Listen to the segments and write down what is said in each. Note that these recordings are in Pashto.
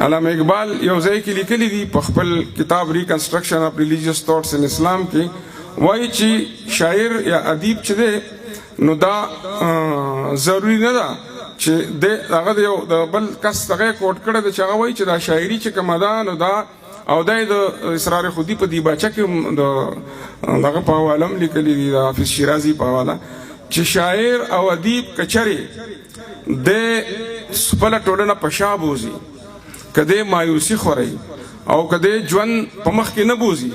علامه اقبال یو ځای کې لیکلي دي په خپل کتاب ریکنسټرکشن اف ریلیجیس تھاټس ان اسلام کې وایي چې شاعر یا ادیب چې دی نو دا ضروری نه ده چې هغه د یو د بل کس هغه کوټ کړی دی چې هغه وایي چې دا شاعري چې کومه ده نو دا او دا د اسرار خودي په دیباچه کې د دغه په حواله هم لیکلي دي د حافظ شیرازي په حواله چې شاعر او ادیب کچرې د خپله ټولنه په شا بوځي کده مایوسی خوري او کده ژوند په مخ کې نه بوزي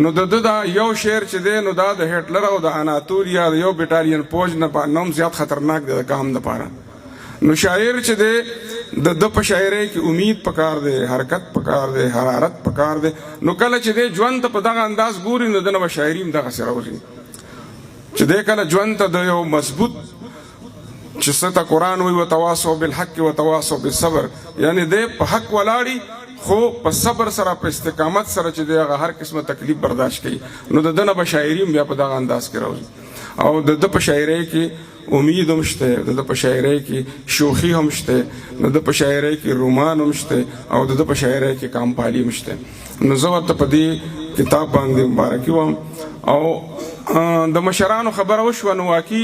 نو د دا یو شعر چې دی نو دا د هټلر او د اناتولیا د یو بیټالین فوج نه په نوم زیات خطرناک دی د کام دپاره نو شاعر چې دی د په شاعرۍ کې امید پکار دی حرکت پکار دی حرارت پکار دی نو کله چې دی ژوند ته په دغه انداز ګوري نو دنه به شاعري هم دغسې راوځي چې دی کله ژوند ته د یو مضبوط چې څه قرآن وی وتواصوا بالحق وتواصوا بالصبر یعنی دی په حق ولاړي خو په صبر سره په استقامت سره چې دی هغه هر قسمه تکلیف برداشت کوي نو د دنه به شاعري هم بیا په دغه انداز کې راوځي او د په شاعرۍ کې امید هم شته د په شاعرۍ کې شوخي هم شته د په شاعرۍ کې رومان هم شته او د په شاعرۍ کې کامپالي هم شته نو زه ورته په دې کتاب باندې مبارکي وایم او د مشرانو خبره وشوه نو واقعي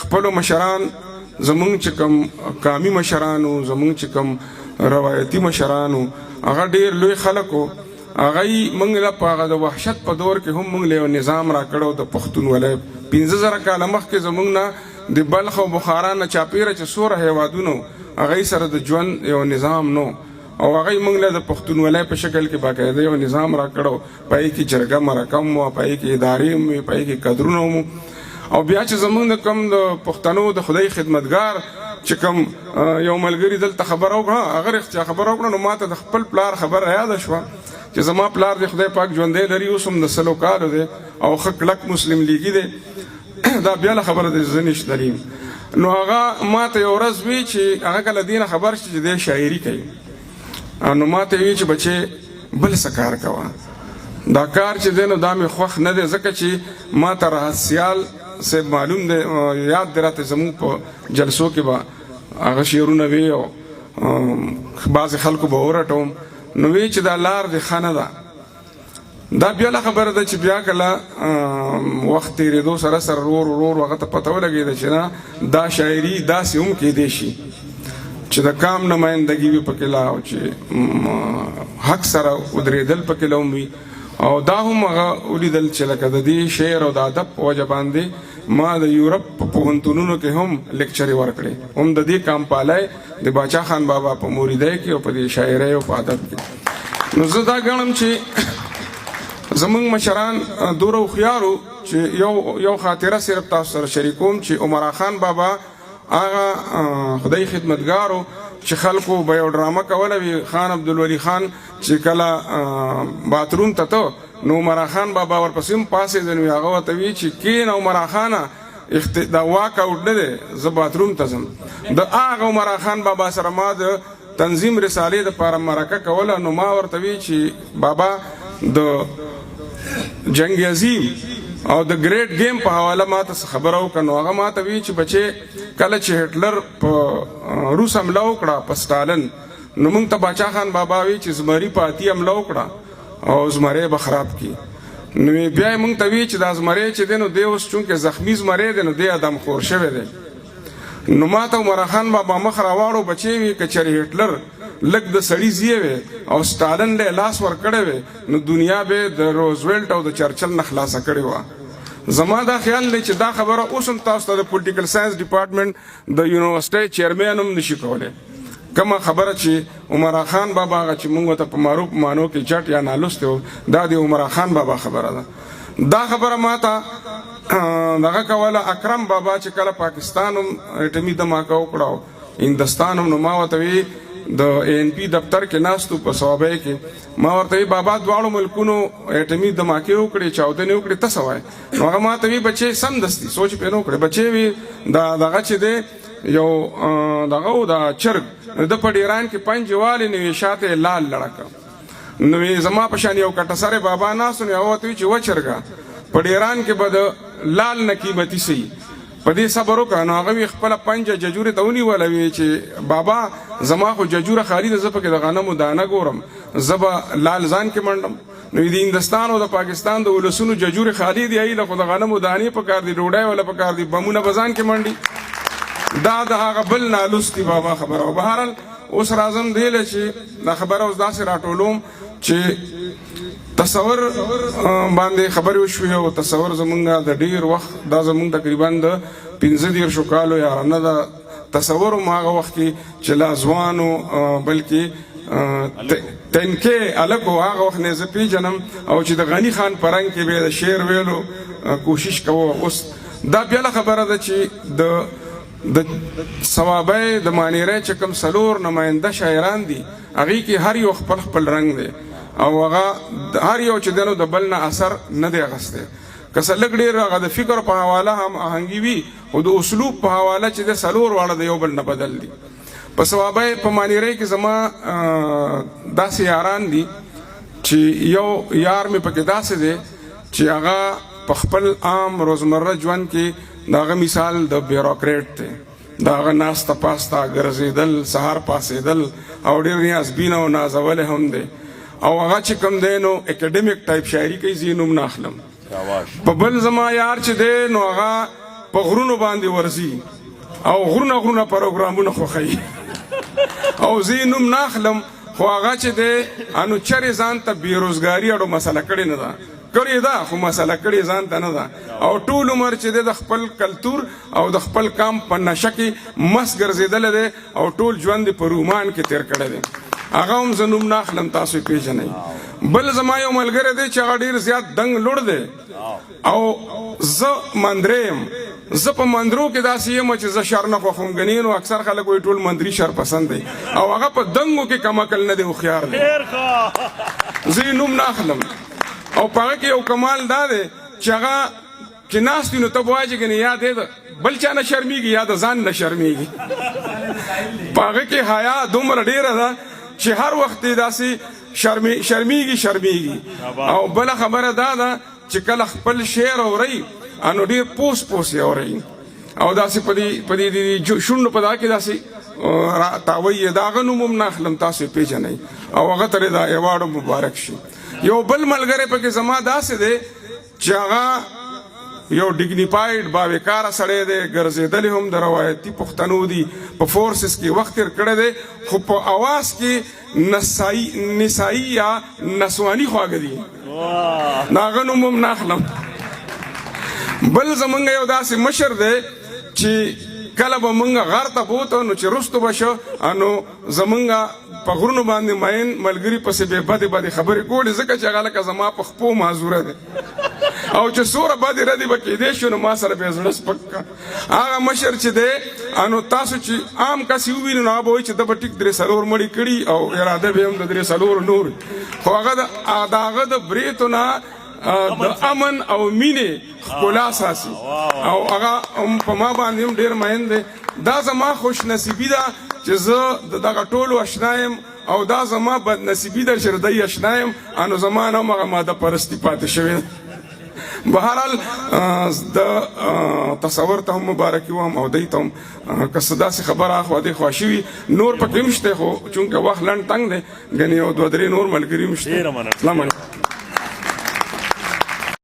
خپلو مشران زمونږ چې کوم قامي مشرانو زمونږ چې کوم روایتي مشرانو هغه ډېر لوی خلک وو هغه یې موږ له په هغه د وحشت په دور کې هم موږ له یو نظام راکړی د پښتونولۍ 15,000 کاله مخکې زمونږ نه د بلخ او بخارا نه چاپېره چې څوره هېوادونه هغې سره د ژوند یو نظام نو او هغه موږ له د پښتونولۍ په شکل کې باقاعده یو نظام راکړو په یې کې جرګه مرکه هم وه په یې کې ادارې هم وې په یې کې قدرونه هم او بیا چې زمونږ د کوم د پښتنو د خدای خدمتګار چې کوم یو ملګري دلته خبره وکړه هغه رښتیا خبره وکړه نو ماته د خپل پلار خبره یاده شوه چې زما پلار د خدای پاک ژوندی لري اوس هم د 100 کالو دی او ښه کلک مسلم لیګي دی دا بیا له خبره د زه نشته لریم نو هغه ماته یو ورځ وی چې هغه کله دې نه خبر شي چې دی شاعري کوي نو ماته وی چې بچې بل څه کار کوه دا کار چې دی نو دا مې خوښ نه دی ځکه چې ماته رهسیال سے معلوم دی یاد دی راته زموږ په جلسو کې به هغه شعرونه وی او بعضې خلکو به ورټوم نو وی چې دا لار دې ښه نه ده دا بیا له خبره ده چې بیا کله وخت تېرېدو سره سره ورور هغه ته پته ولګېده چې نه دا شاعري داسې هم کېدی شي چې د کام نمایندګي وي پکې لا او چې حق سره ودرېدل پکې لا هم وي او دا هم هغه ولیدل چې لکه د دې شعر او د ادب په وجه باندې ما د یورپ په پوهنتونونو کې هم لیکچرې ورکړې هم د دې کامپالۍ د باچا خان بابا په موریدۍ کې او په دې شاعرۍ او په ادب کې نو زه دا ګڼم چې زمونږ مشران دوره هوښیارو چې یو خاطره صرف تاسو سره شریکوم چې عمرا خان بابا هغه خدای خدمتګارو چې خلکو به یو ډرامه کوله وي خان عبدالولي خان چې کله باتروم ته ته نو عمرا خان بابا ورپسې هم پاسېدل وي هغه ورته وي چې کېنه عمرا خانه دا واک اوټ نه دی زه باتروم ته ځم د هغه عمرا خان بابا سره ما د تنظیم رسالې دپاره مرکه کوله نو ما ورته وی چې بابا د جنگ عظیم او د ګریټ گیم په حواله ماته خبره وکړه نو هغه ماته وی چې بچې کله چې هټلر په روس حمله وکړه په سټالن نو موږ ته باچا خان بابا وی چې زمري په اتي حمله وکړه او زمری به خراب کړي نو بیا یې موږ ته وی چې دا زمری چې دی نو دی اوس چونکې زخمي زمری دی نو دی ادم خور شوی دی نو ماته عمرا خان بابا مخ راواړو بچې وي که چېرې هټلر لږ د سړي زیه وی او سټالن له لاس ورکړی وی نو دنیا به د روزویلټ او د چرچل نه خلاصه کړې وه زما دا خیال دی چې دا خبره اوس هم تاسو ته د پولیټیکل ساینس ډپارټمنټ د یونیورسټۍ چیرمین هم نشي کولی کومه خبره چې عمرا خان بابا هغه چې موږ ته په معروف معنو کې جټ یا نالوستی و دا د عمرا خان بابا خبره ده دا خبره ماته دغه کوله اکرم بابا چې کله پاکستان هم اټمي دماکه وکړه هندوستان هم نو ما ورته وی د ANP دفتر کې ناستو په صوابۍ کې ما ورته وی بابا دواړو ملکونو اټمي دماکې وکړې چاودنې وکړې ته څه وایې نو هغه ما ته وی بچې سمدستي سوچ پې نه وکړې بچې وی دغه چې دی یو دغه و د چرګ د په ډیران کې پنجې والې نو یې شاته لال لړکه نو زما په شان یو کټسری بابا ناستو نو هغه ورته وی چې و چرګه په ډیران کې به د لال نه قیمتي سي په دې صبر وکړه. نو هغه خپله پنجه ججورې ته ونیوله، وی چې بابا زما خو ججوره خالي ده، زه پکې د غنمو دانه ګورم، زه به لال ځان کې منډم. نو د هندوستان او د پاکستان د ولسونو ججورې خالي دي، ایله خو د غنمو دانې پکار دي، ډوډۍ ولا پکار دي، بمونه به ځان کې منډي. دا د هغه بل نالوستي بابا خبره. او بهرحال اوس راځم دی له چې دا خبره اوس داسې راټولوم چې تصور باندې خبرې وشوې. او تصور زمونږ د ډیر وخت، دا زمونږ تقریبا د 15 کالو یا نه دا تصور هم هغه وخت کې چې لا ځوان و، بلکې تنکې هلک و، هغه وخت نه زه پیژنم. او چې د غني خان په رنګ کې به د شعر ویلو کوشش کوو. اوس دا بیا خبره ده چې د صوابۍ د مانیرۍ چې کوم 4 نماینده شاعران دي، هغې کې هر یو خپل خپل رنګ دی، او هغه هر یو چې دی نو د بل نه اثر نه دی اخیستی. که څه لږ ډېر هغه د فکر په حواله هم آهنګي وي، خو د اسلوب په حواله چې د 4 واړه د یو بل نه بدل دي. په صوابۍ په مانیرۍ کې زما داسې یاران دي چې یو یار مې پکې داسې دی چې هغه په خپل عام روزمره ژوند کې د هغه مثال د بیوروکریټ دی، د هغه ناسته پاسته ګرځېدل، سهار پاسېدل، او ډېر نیازبین او نازولی هم دی. او هغه چې کوم دی نو اکیډمیک ټایپ شاعري کوي، زه یې نوم نه اخلم. په بل زما یار چې دی نو هغه په غرونو باندې ورځي او غرونه پروګرامونه خوښوي او زه یې نوم نه اخلم. خو هغه چې دی انو چرې ځان ته بېروزګاري اړو مسله کړې نه ده، کړې ده خو مسله کړې ځان ته نه ده. او ټول عمر چې دی د خپل کلتور او د خپل قام په نشه کې مست ګرځېدلی دی، او ټول ژوند یې په رومان کې تېر کړی دی. هغه هم زه نوم نه اخلم، تاسو یې پېژنئ. بل زما یو ملګری دی چې هغه ډېر زیات دنګ لوړ دی، او زه مندرې یم. زه په مندرو کې داسې یم چې زه شر نه خوښوم، ګنې نو اکثر خلک وایي ټول مندري شر پسند دی، او هغه په دنګو کې کم عقل نه دی، هوښیار دی. زه یې نوم نه اخلم. او په هغه کې یو کمال دا دی چې هغه چې ناست وي نو ته به وایې چې ګنې یا دی د بل چا نه شرمېږي یا د ځان نه شرمېږي. په هغه کې حیا دومره ډېره ده چې هر وخت یې داسې شرمېږي. او بله خبره دا ده چې کله خپل شعر اورئ نو ډېر پوس یې اورئ، او داسې په دې شونډو په دا کې داسې تاوی یې، د هغه نوم هم نه اخلم، تاسو یې پېژنئ، او هغه ته دا ایوارډ مبارک شي. یو بل ملګری پکې زما داسې دی چې هغه یو ډیګنیفایډ باوقاره سړی دی، ګرځېدلی هم د روایتي پښتنو دي، په فورسز کې وخت تېر کړی دی، خو په اواز کې نسایي یا نسواني خواږه دي، د هغه نوم هم نه اخلم. بل زمونږ یو داسې مشر دی چې کله به مونږ غر ته بوته نو چې رستو به شو نو زمونږ په غرونو باندې مین ملګري پسې بې بدې خبرې کولې، ځکه چې هغه لکه زما په خپو معذوره دی، او چې څومره بدې ردې به کېدی شو نو ما سره به یې زړه سپک کړه. هغه مشر چې دی نو تاسو چې عام کس یې وویني نو هغه به وایي چې ده به ټیک 3 مړي کړي او اراده به هم د 3 نور، خو هغه د هغه د بریتو نه د امن او مینې ښکلا ساسي، او هغه په ما باندې هم ډېر مین دی. دا زما خوش نصیبي ده چې زه د دغه ټولو اشنا یم، او دا زما بد نصیبي ده چې د دی اشنا یم، نو زما نه هم هغه ماده پرستي پاتې شوې ده. بهرحال د تصور ته هم مبارکي وایم، او دی ته هم که څه داسې خبره خوا دې خوا شوي نور پکې هم شته، خو چونکه وخت لنډ تنګ دی، ګنې یو 2-3 نور ملګري هم شته. السلام علیکم.